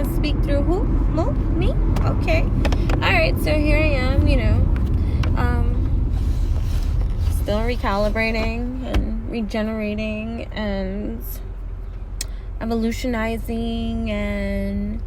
to speak through who? Me? Okay. Alright, so here I am, still recalibrating and regenerating and evolutionizing and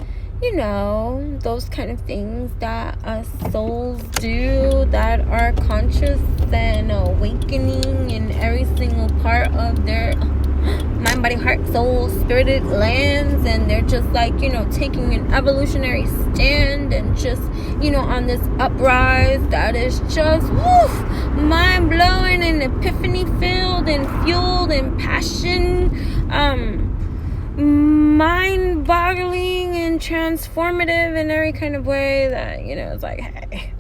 those kind of things that us souls do, that are conscious and awakening in every single part of their mind, body, heart, soul, spirited lands. And they're just like, taking an evolutionary stand and just, on this uprise that is just mind-blowing and epiphany-filled and fueled and passion, mind-boggling and transformative in every kind of way that, it's like, hey,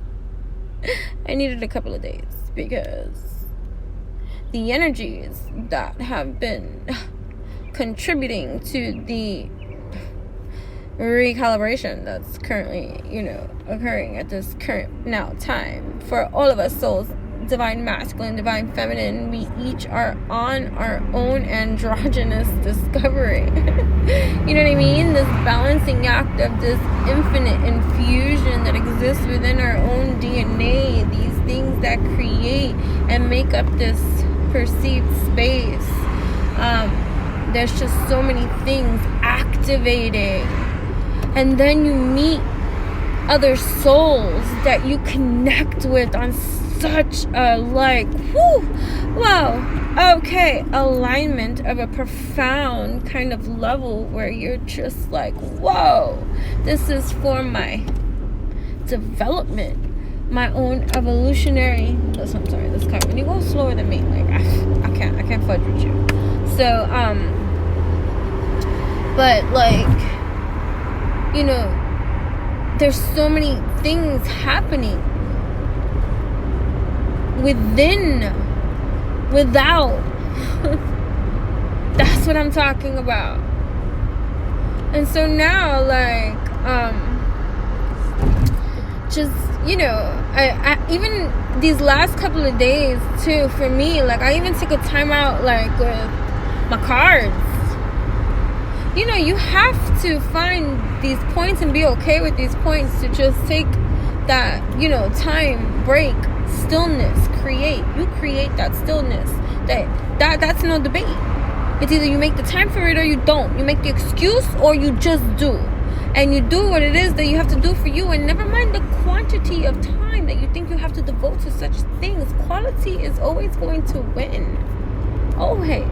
I needed a couple of days because the energies that have been contributing to the recalibration that's currently, occurring at this current now time for all of us souls, divine masculine, divine feminine, we each are on our own androgynous discovery. You know what I mean? This balancing act of this infinite infusion that exists within our own DNA, these things that create and make up this perceived space. There's just so many things activating, and then you meet other souls that you connect with on such a alignment of a profound kind of level where you're just like, whoa, this is for my development, my own evolutionary. Listen, I'm sorry, this car, when you go slower than me, like I can't fudge with you. So but like, there's so many things happening without. That's what I'm talking about. And so now, like, just, I even these last couple of days too, for me, like, I even took a time out, like, with my cards. You have to find these points and be okay with these points to just take that, time, break, stillness, you create that stillness. That's no debate. It's either you make the time for it or you don't. You make the excuse or you just do. And you do what it is that you have to do for you, and never mind the quantity of time that you think you have to devote to such things. Quality is always going to win. Always.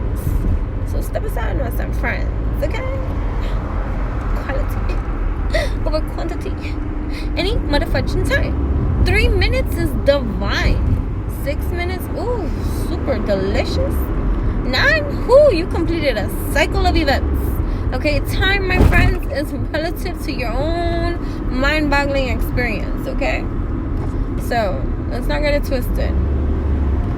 So step aside, my some friends, okay? Quality over quantity. Any motherfucking time. 3 minutes is divine. 6 minutes, ooh, super delicious. 9, you completed a cycle of events. Okay, time, my friends, is relative to your own mind-boggling experience, okay? So, let's not get it twisted.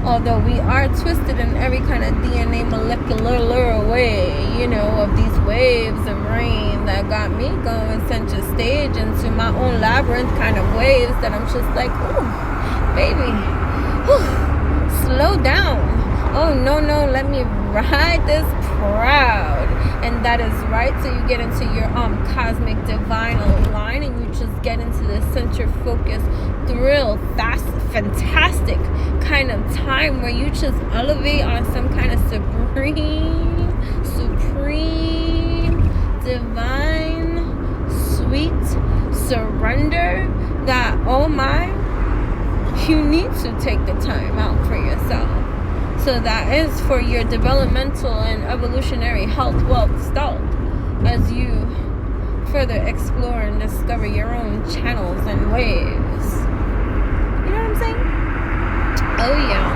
Although we are twisted in every kind of DNA molecular way, of these waves of rain that got me going center stage into my own labyrinth kind of waves that I'm just like, ooh, baby, slow down. Oh, no, let me ride this proud. And that is right. So you get into your cosmic divine line, and you just get into this center focus thrill, that's fantastic kind of time where you just elevate on some kind of supreme, divine, sweet surrender that, oh my, you need to take the time out for yourself. So that is for your developmental and evolutionary health, wealth, stalled, as you further explore and discover your own channels and waves. You know what I'm saying? Oh yeah.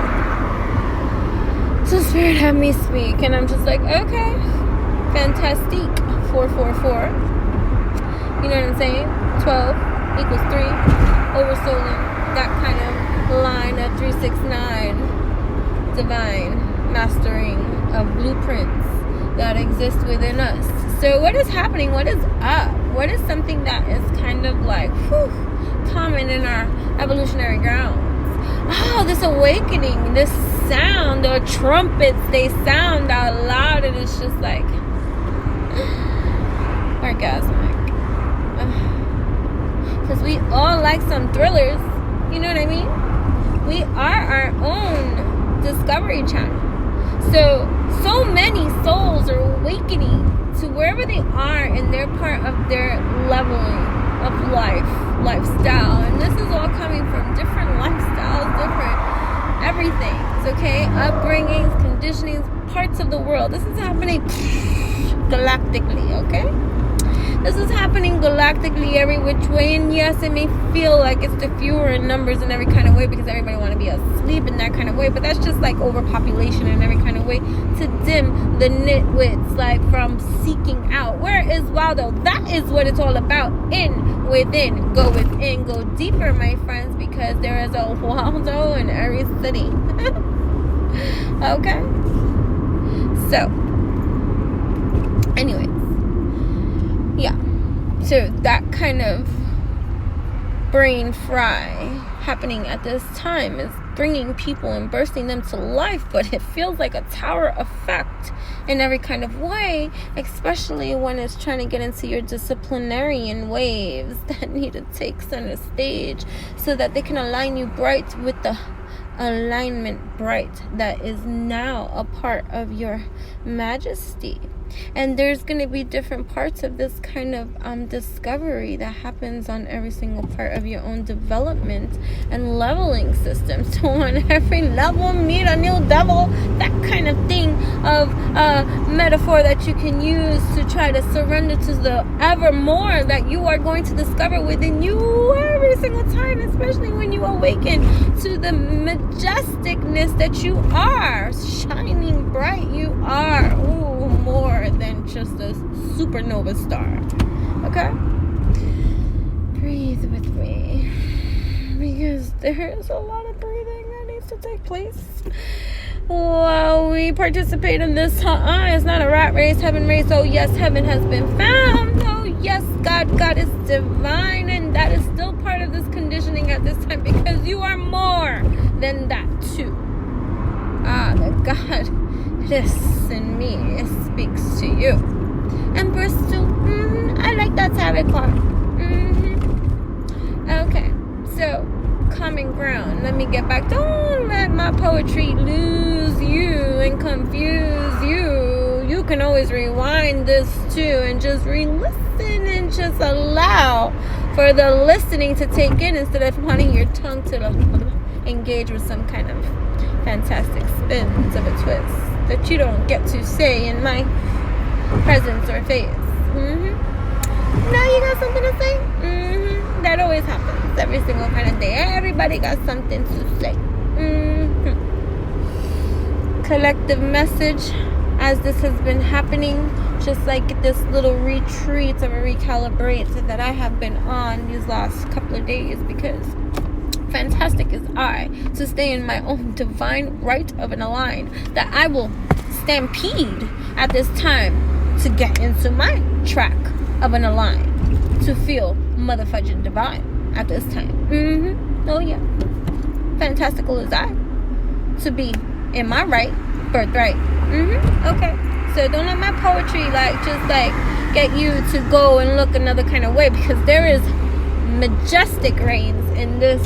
So Spirit had me speak, and I'm just like, okay, fantastique. 444. You know what I'm saying? 12 equals 3. Oversouling. That kind of line of 369. Divine mastering of blueprints that exist within us. So what is happening? What is up? What is something that is kind of like common in our evolutionary grounds? Oh, this awakening, this sound, the trumpets, they sound out loud, and it's just like orgasmic. like some thrillers. You know what I mean? We are our own discovery channel. So many souls are awakening to wherever they are in their part of their leveling of lifestyle. And this is all coming from different lifestyles, different everythings, okay? Upbringings, conditionings, parts of the world. This is happening galactically, okay? This is happening galactically every which way, and yes, it may feel like it's the fewer in numbers in every kind of way because everybody want to be asleep in that kind of way, but that's just like overpopulation in every kind of way to dim the nitwits, like from seeking out. Where is Waldo? That is what it's all about. In, within, go within, go deeper, my friends, because there is a Waldo in every city. Okay? So, anyways. Yeah, so that kind of brain fry happening at this time is bringing people and bursting them to life, but it feels like a tower effect in every kind of way, especially when it's trying to get into your disciplinarian waves that need to take center stage so that they can align you bright with the alignment bright that is now a part of your majesty. And there's going to be different parts of this kind of discovery that happens on every single part of your own development and leveling system. So on every level, meet a new devil, that kind of thing of metaphor that you can use to try to surrender to the evermore that you are going to discover within you every single time, especially when you awaken to the majesticness that you are, shining bright. You are more than just a supernova star. Okay? Breathe with me, because there is a lot of breathing that needs to take place while we participate in this. It's not a rat race, heaven race. Oh yes, heaven has been found. Oh yes, God is divine, and that is still part of this conditioning at this time, because you are more than that too. The God this in me speaks to you. Empress too. I like that tarot card. Okay, so common ground. Let me get back. Don't let my poetry lose you and confuse you. You can always rewind this too and just re-listen and just allow for the listening to take in instead of wanting your tongue to engage with some kind of fantastic spins of a twist that you don't get to say in my presence or face. Now you got something to say? That always happens every single kind of day. Everybody got something to say. Collective message as this has been happening, just like this little retreat of a recalibrate that I have been on these last couple of days, because fantastic is I to stay in my own divine right of an align that I will stampede at this time to get into my track of an align to feel motherfudging divine at this time. Oh yeah, fantastical is I to be in my right birthright. Okay, so don't let my poetry just get you to go and look another kind of way, because there is majestic reigns in this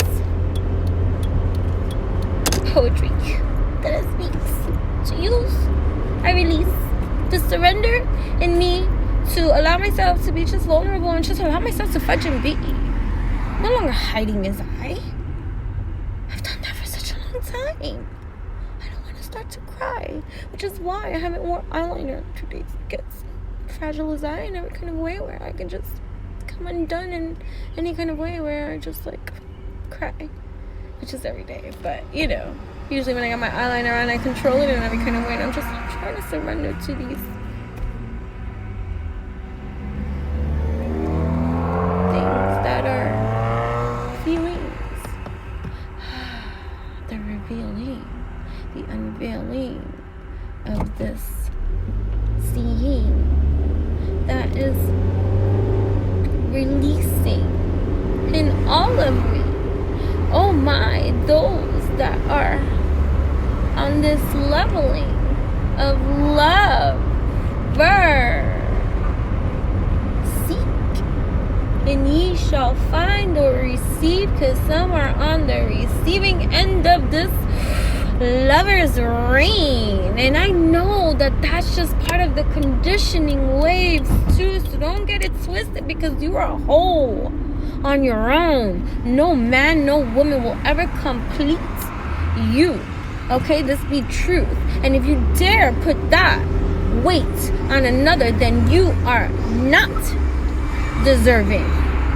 poetry that it speaks to use. I release the surrender in me to allow myself to be just vulnerable and just allow myself to fudge and be. No longer hiding as I. I've done that for such a long time. I don't want to start to cry, which is why I haven't worn eyeliner today. It gets fragile as I in every kind of way where I can just come undone in any kind of way where I just cry, which is every day. But usually when I got my eyeliner on, I control it in every kind of way, and I'm just trying to surrender to these things that are feelings. The revealing, the unveiling of this seeing that is releasing in all of me. Oh my, those that are on this leveling of love, seek, and ye shall find or receive, because some are on the receiving end of this lover's reign. And I know that that's just part of the conditioning waves too, so don't get it twisted, because you are whole on your own. No man, no woman will ever complete you. Okay, this be truth. And if you dare put that weight on another, then you are not deserving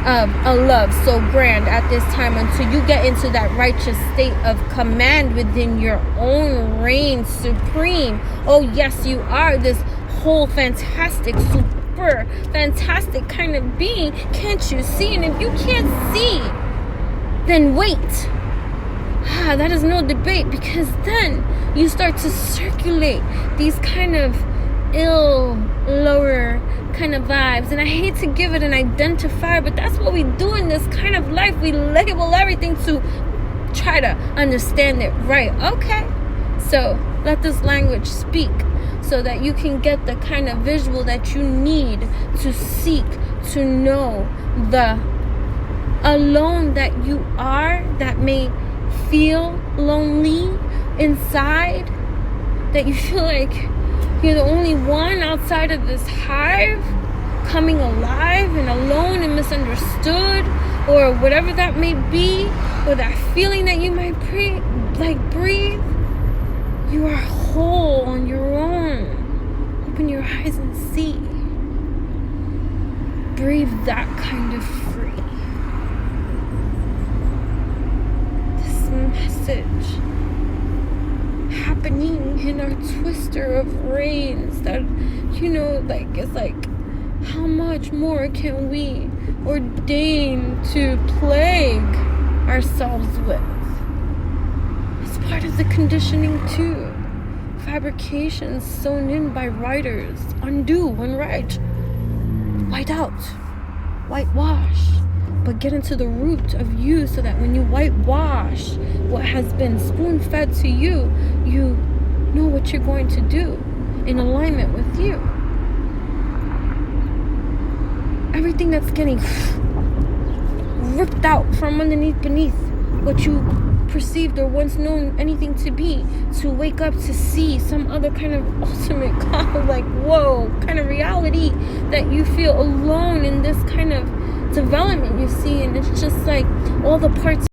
of a love so grand at this time, until you get into that righteous state of command within your own reign supreme. Oh yes, you are this whole fantastic, super fantastic kind of being. Can't you see? And if you can't see, then wait. That is no debate, because then you start to circulate these kind of ill, lower kind of vibes. And I hate to give it an identifier, but that's what we do in this kind of life. We label everything to try to understand it right. Okay, so let this language speak, so that you can get the kind of visual that you need to seek to know the alone that you are, that may feel lonely inside, that you feel like you're the only one outside of this hive, coming alive and alone and misunderstood, or whatever that may be, or that feeling that you might breathe. You are whole on your own. Open your eyes and see. Breathe that kind of free. This message happening in our twister of reigns, that, it's like, how much more can we ordain to plague ourselves with? It's part of the conditioning too. Fabrications sewn in by writers, undo and write, white out, whitewash. But get into the root of you, so that when you whitewash what has been spoon-fed to you, you know what you're going to do in alignment with you. Everything that's getting ripped out from beneath what you perceived or once known anything to be, to wake up to see some other kind of ultimate whoa kind of reality, that you feel alone in this kind of development you see. And it's just like all the parts